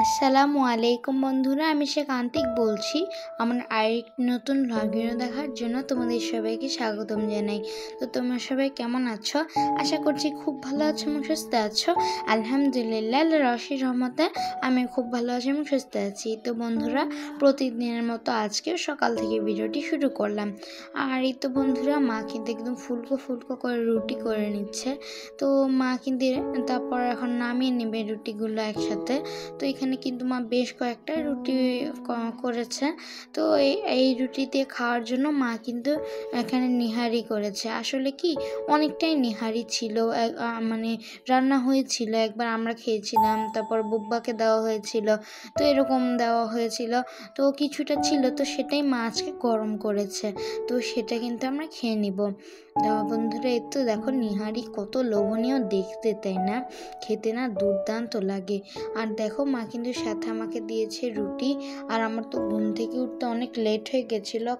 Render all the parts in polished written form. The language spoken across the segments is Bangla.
আসসালামু আলাইকুম বন্ধুরা, আমি শেখান্তিক বলছি। আমার আরেক নতুন ভ্লগ ভিডিও দেখার জন্য তোমাদের সবাইকে স্বাগতম জানাই। তো তোমরা সবাই কেমন আছো? আশা করছি খুব ভালো আছো এবং সুস্থ আছো। আলহামদুলিল্লাহ, আল্লাহর অশেষ রহমতে আমি খুব ভালো আছি এবং সুস্থ আছি। তো বন্ধুরা, প্রতিদিনের মতো আজকেও সকাল থেকে ভিডিওটি শুরু করলাম। আর এই তো বন্ধুরা, মা কিন্তু একদম ফুলকো ফুলকো করে রুটি করে নিচ্ছে। তো মা কিন্তু তারপর এখন নামিয়ে নেবে রুটিগুলো একসাথে। তো এখানে কিন্তু মা বেশ কয়েকটা রুটি করেছে। তো এই রুটি দিয়ে খাওয়ার জন্য মা কিন্তু এখানে নিহারি করেছে। আসলে কি, অনেকটাই নিহারি ছিল, মানে রান্না হয়েছিল, একবার আমরা খেয়েছিলাম, তারপর বুব্বাকে দেওয়া হয়েছিল, তো এরকম দেওয়া হয়েছিল। তো কিছুটা ছিল, তো সেটাই মা আজকে গরম করেছে, তো সেটা কিন্তু আমরা খেয়ে নিব। বন্ধুরা, এই তো দেখো নিহারি কত লোভনীয় দেখতে, তাই না? খেতে না দুর্দান্ত লাগে। আর দেখো, মা কিন্তু সাথে আমাকে দিয়েছে রুটি। আর আমার তো ঘুম থেকে উঠতে অনেক লেট হয়ে গেছিলো,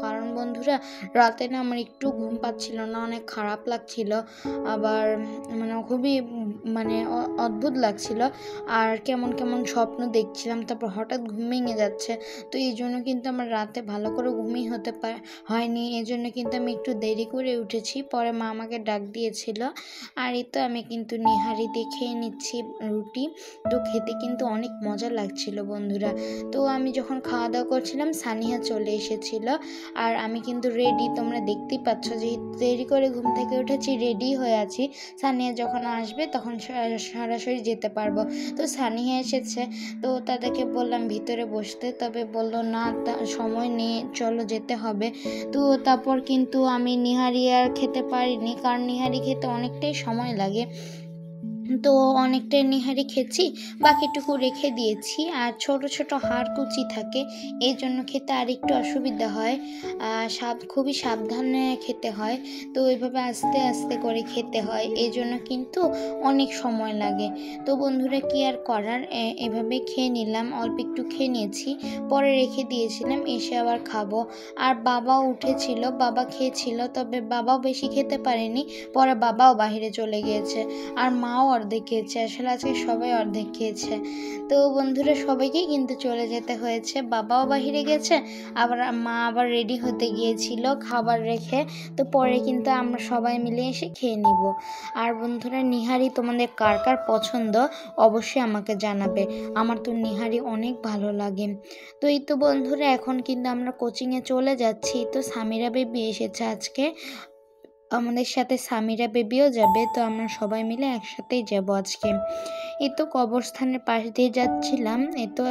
কারণ বন্ধুরা, রাতে না আমার একটু ঘুম পাচ্ছিল না, অনেক খারাপ লাগছিল, আবার মানে খুবই অদ্ভুত লাগছিল, আর কেমন কেমন স্বপ্ন দেখছিলাম, তারপর হঠাৎ ঘুম ভেঙে যাচ্ছে। তো এই জন্য কিন্তু আমার রাতে ভালো করে ঘুমই হয়নি। এই জন্য কিন্তু আমি একটু দেরি করে উঠেছি। পরে মা আমাকে ডাক দিয়েছিল। আর এই তো আমি কিন্তু নিহারি দিয়ে খেয়ে নিচ্ছি রুটি। তো খেতে কিন্তু অনেক মজা লাগছিল বন্ধুরা। তো আমি যখন খাওয়া দাওয়া করছিলাম, সানিয়া চলে এসেছিল। আর আমি কিন্তু রেডি, তোমরা দেখতেই পাচ্ছ যে দেরি করে ঘুম থেকে উঠেছি, রেডি হয়ে আছি। সানিয়া যখন আসবে তখন সরাসরি যেতে পারবো। তো সানিয়া এসেছে, তো তাদেরকে বললাম ভিতরে বসতে, তবে বললো না, সময় নেই, চলো যেতে হবে। তো তারপর কিন্তু আমি নিহারি আর খেতে পারিনি, কারণ নিহারি খেতে অনেকটাই সময় লাগে। তো অনেকটাই নিহারি খেয়েছি, বাকিটুকু রেখে দিয়েছি। আর ছোট ছোট হাড় কুচি থাকে, এই জন্য খেতে আর একটু অসুবিধা হয়, খুবই সাবধানে খেতে হয়। তো এইভাবে আস্তে আস্তে করে খেতে হয়, এই জন্য কিন্তু অনেক সময় লাগে। তো বন্ধুরা, কি আর করার, এভাবে খেয়ে নিলাম, অল্প একটু খেয়ে নিয়েছি, পরে রেখে দিয়েছিলাম, এসে আবার খাবো। আর বাবাও উঠেছিল, বাবা খেয়েছিল, তবে বাবাও বেশি খেতে পারেনি, পরে বাবাও বাইরে চলে গিয়েছে। আর মাও অর্ধেক খেয়েছে, আসলে আজকে সবাই অর্ধেক খেয়েছে। তো বন্ধুরা, সবাইকেই কিন্তু চলে যেতে হয়েছে, বাবাও বাহিরে গেছে, আবার মা আবার রেডি হতে গিয়েছিল খাবার রেখে। তো পরে কিন্তু আমরা সবাই মিলে এসে খেয়ে নিব। আর বন্ধুরা, নিহারি তোমাদের কার কার পছন্দ অবশ্যই আমাকে জানাবে, আমার তো নিহারি অনেক ভালো লাগে। তো এই তো বন্ধুরা, এখন কিন্তু আমরা কোচিংয়ে চলে যাচ্ছি। তো সামিরা বেবি এসেছে আজকে আমাদের সাথে, সামিরা বেবিও যাবে, তো আমরা সবাই মিলে একসাথেই যাব আজকে। এই তো কবরস্থানের পাশ দিয়ে যাচ্ছিলাম, এই তো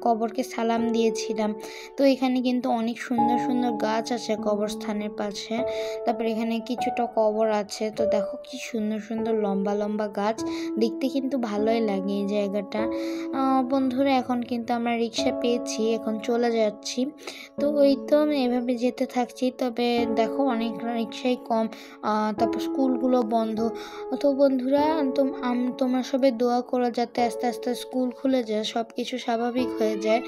কবরকে সালাম দিয়েছিলাম। তো এখানে কিন্তু অনেক সুন্দর সুন্দর গাছ আছে কবরস্থানের পাশে, তারপর এখানে কিছুটা কবর আছে। তো দেখো কি সুন্দর সুন্দর লম্বা লম্বা গাছ, দেখতে কিন্তু ভালোই লাগে এই জায়গাটা। বন্ধুরা, এখন কিন্তু আমরা রিক্সা পেয়েছি, এখন চলে যাচ্ছি। তো ওই তো আমি এভাবে যেতে থাকছি, তবে দেখো অনেক রিক্সাই কম, তারপর স্কুলগুলো বন্ধ। তো বন্ধুরা, তোমরা সবাই দোয়া করো যাতে আস্তে আস্তে স্কুল খুলে যায়, সব কিছু স্বাভাবিক হয়ে যায়।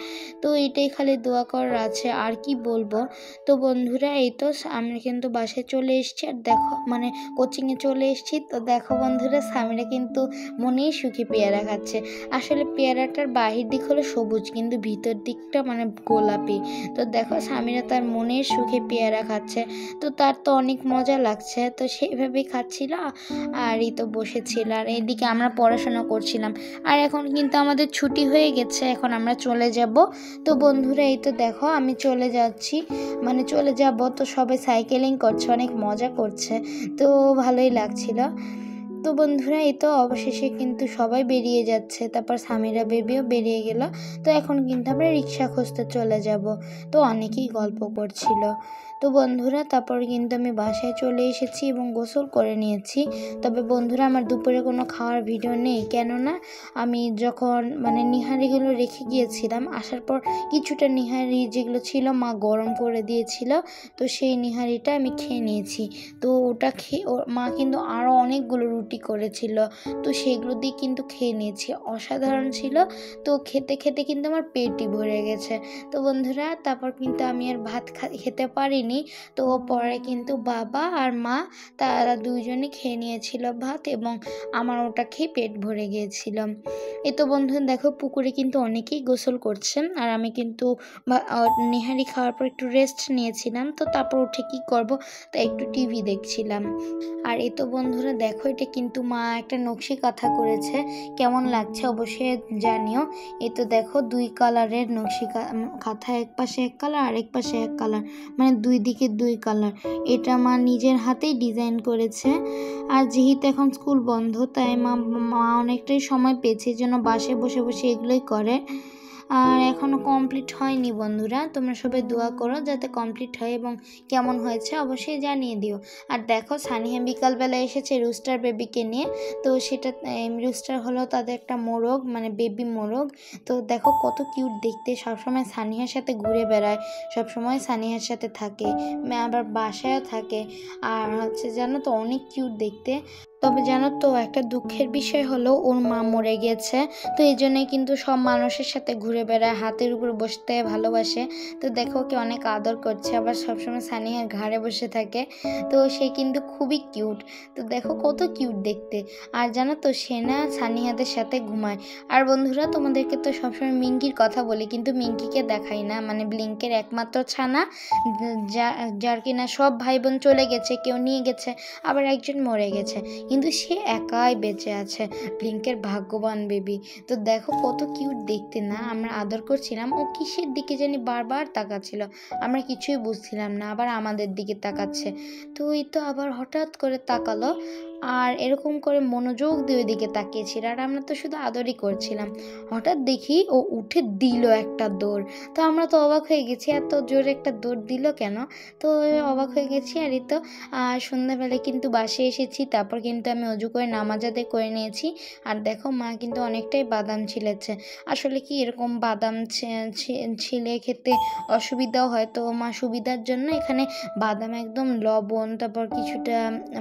তো এইটাই খালি দোয়া করার আছে, আর কি বলবো। তো বন্ধুরা, এই তো আমরা কিন্তু বাসায় চলে এসেছি, আর দেখো কোচিংয়ে চলে এসেছি। তো দেখো বন্ধুরা, সামিরা কিন্তু মনেই সুখী পেয়ারা খাচ্ছে। আসলে পেয়ারাটার বাহির দিক হলো সবুজ, কিন্তু ভিতর দিকটা গোলাপি। তো দেখো, সামিরা তার মনের সুখে পেয়ারা খাচ্ছে, তো তার তো অনেক মজা লাগছে, তো সেইভাবেই খাচ্ছিল। আর এই তো বসেছিল, আর এদিকে আমরা পড়াশোনা করছিলাম। আর এখন কিন্তু আমাদের ছুটি হয়ে গেছে, এখন আমরা চলে যাব। তো বন্ধুরা, এই তো দেখো আমি চলে যাচ্ছি, চলে যাব। তো সবাই সাইকেলিং করছে, অনেক মজা করছে, তো ভালোই লাগছিল। তো বন্ধুরা, এই তো অবশেষে কিন্তু সবাই বেরিয়ে যাচ্ছে, তারপর সামিরা বেবিও বেরিয়ে গেল। তো এখন কিন্তু আমরা রিক্সা খুঁজতে চলে যাব। তো অনেকেই গল্প করছিল। তো বন্ধুরা, তারপর কিন্তু আমি বাসায় চলে এসেছি এবং গোসল করে নিয়েছি। তবে বন্ধুরা, আমার দুপুরে কোনো খাওয়ার ভিডিও নেই, কেননা আমি যখন নিহারিগুলো রেখে গিয়েছিলাম, আসার পর কিছুটা নিহারি যেগুলো ছিল মা গরম করে দিয়েছিল, তো সেই নিহারিটা আমি খেয়ে নিয়েছি। তো ওটা খেয়ে মা কিন্তু আরও অনেকগুলো রুটি করেছিল, তো সেগুলো দিয়ে কিন্তু খেয়ে নিয়েছি, অসাধারণ ছিল। তো খেতে খেতে কিন্তু আমার পেটই ভরে গেছে। তো বন্ধুরা, তারপর কিন্তু আমি আর ভাত খেতে পারিনি, খাইনি। তো পরে কিন্তু বাবা আর মা তারা দুইজনই খেয়ে নিয়েছিল ভাত, এবং আমার ওটা খেয়ে পেট ভরে গিয়েছিল। এই তো বন্ধুরা দেখো পুকুরে কিন্তু অনেকেই গোসল করছেন, আর আমি কিন্তু নেহারি খাওয়ার পর একটু রেস্ট নিয়েছিলাম। তো তারপর উঠে কি করব, তাই একটু টিভি দেখছিলাম। আর এই তো বন্ধুরা দেখো এটা কিন্তু মা একটা নকশি কাঁথা করেছে, কেমন লাগছে অবশ্যই জানিও। এই তো দেখো 2 কালারের নকশি কাঁথা, এক পাশে এক কালার আর এক পাশে এক কালার, মানে 2 দিকে 2 কালার। এটা মা নিজের হাতেই ডিজাইন করেছে। আর যেহেতু এখন স্কুল বন্ধ, তাই মা অনেকটাই সময় পেয়েছে, যেন বাসায় বসে বসে এগুলোই করে। আর এখনও কমপ্লিট হয়নি বন্ধুরা, তোমরা সবাই দোয়া করো যাতে কমপ্লিট হয়, এবং কেমন হয়েছে অবশ্যই জানিয়ে দিও। আর দেখো সানিয়া বিকালবেলা এসেছে রুস্টার বেবিকে নিয়ে। তো সেটা রুস্টার হলো তাদের একটা মোরগ, মানে বেবি মোরগ। তো দেখো কত কিউট দেখতে, সবসময় সানিয়ার সাথে ঘুরে বেড়ায়, সবসময় সানিয়ার সাথে থাকে, আবার বাসায়ও থাকে। আর হচ্ছে জানো তো অনেক কিউট দেখতে। তবে জানো তো একটা দুঃখের বিষয় হলো ওর মা মরে গেছে। তো এই জন্যই কিন্তু সব মানুষের সাথে ঘুরে বেড়ায়, হাতের উপর বসতে ভালোবাসে। তো দেখো ওকে অনেক আদর করছে, আবার সবসময় সানিয়ার ঘাড়ে বসে থাকে। তো সে কিন্তু খুবই কিউট। তো দেখো কত কিউট দেখতে। আর জানো তো সে না সানিয়াদের সাথে ঘুমায়। আর বন্ধুরা তোমাদেরকে তো সবসময় মিঙ্কির কথা বলি, কিন্তু মিঙ্কিকে দেখাই না, মানে ব্লিঙ্কের একমাত্র ছানা, যার কিনা সব ভাই বোন চলে গেছে, কেউ নিয়ে গেছে, আবার একজন মরে গেছে, কিন্তু সে একাই বেঁচে আছে। ব্লিঙ্কের ভাগ্যবান বেবি। তো দেখো কত কিউট দেখতে না, আমরা আদর করছিলাম, ও কিসের দিকে জানি বারবার তাকাচ্ছিল, আমরা কিছুই বুঝছিলাম না, আবার আমাদের দিকে তাকাচ্ছে। তো এই তো আবার হঠাৎ করে তাকালো, আর এরকম করে মনোযোগ দিয়ে ওইদিকে তাকিয়েছিল, আর আমরা তো শুধু আদরই করছিলাম। হঠাৎ দেখি ও উঠে দিল একটা দৌড়। তো আমরা তো অবাক হয়ে গেছি, এত জোরে একটা দৌড় দিল কেন। তো অবাক হয়ে গেছি। আর এই তো সন্ধ্যাবেলায় কিন্তু বাসে এসেছি, তারপর কিন্তু আমি অজু করে নামাজ আদায় করে নিয়েছি। আর দেখো মা কিন্তু অনেকটাই বাদাম ছিলেছে। আসলে কি এরকম বাদাম ছিলে খেতে অসুবিধাও হয়, তো মা সুবিধার জন্য এখানে বাদাম একদম লবণ, তারপর কিছুটা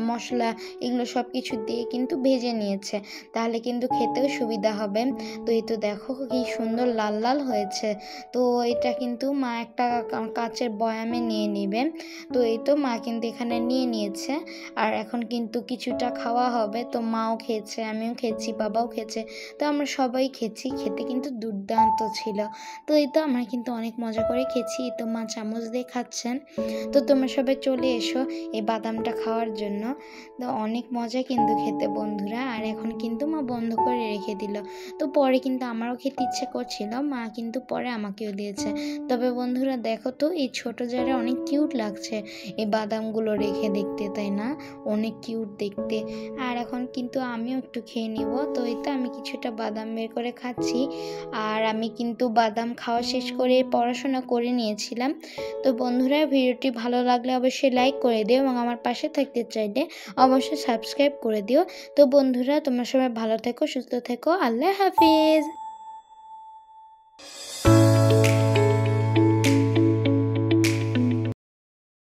মশলা, এগুলো সব কিছু দিয়ে কিন্তু ভেজে নিয়েছে, তাহলে কিন্তু খেতেও সুবিধা হবে। তো এই তো দেখো কি সুন্দর লাল লাল হয়েছে। তো এটা কিন্তু মা একটা কাচের বয়ামে নিয়ে নেবে। তো এই তো মা কিন্তু এখানে নিয়ে নিয়েছে, আর এখন কিন্তু কিছুটা খাওয়া হবে। তো মাও খেয়েছে, আমিও খেয়েছি, বাবাও খেয়েছে, তো আমরা সবাই খেয়েছি। খেতে কিন্তু দুর্দান্ত ছিল। তো এই তো আমরা কিন্তু অনেক মজা করে খেয়েছি। তো মা চামচ দিয়ে খাচ্ছেন। তো তোমরা সবাই চলে এসো এই বাদামটা খাওয়ার জন্য। তো অনেক মজা কিন্তু খেতে বন্ধুরা। আর এখন কিন্তু মা বন্ধ করে রেখে দিল। তো পরে কিন্তু আমারও খেতে ইচ্ছে করছিল, মা কিন্তু পরে আমাকেও দিয়েছে। তবে বন্ধুরা দেখো তো এই ছোট জারে অনেক কিউট লাগছে এই বাদামগুলো রেখে দেখতে, তাই না? অনেক কিউট দেখতে। আর এখন কিন্তু আমিও একটু খেয়ে নিব। তো এই তো আমি কিছুটা বাদাম বের করে খাচ্ছি। আর আমি কিন্তু বাদাম খাওয়া শেষ করে পড়াশোনা করে নিয়েছিলাম। তো বন্ধুরা ভিডিওটি ভালো লাগলে অবশ্যই লাইক করে দিও, এবং আমার পাশে থাকতে চাইলে অবশ্যই সাবস্ক্রাইব করে দিও। তো বন্ধুরা তোমরা সবাই ভালো থেকো, সুস্থ থেকো, আল্লাহ হাফিজ।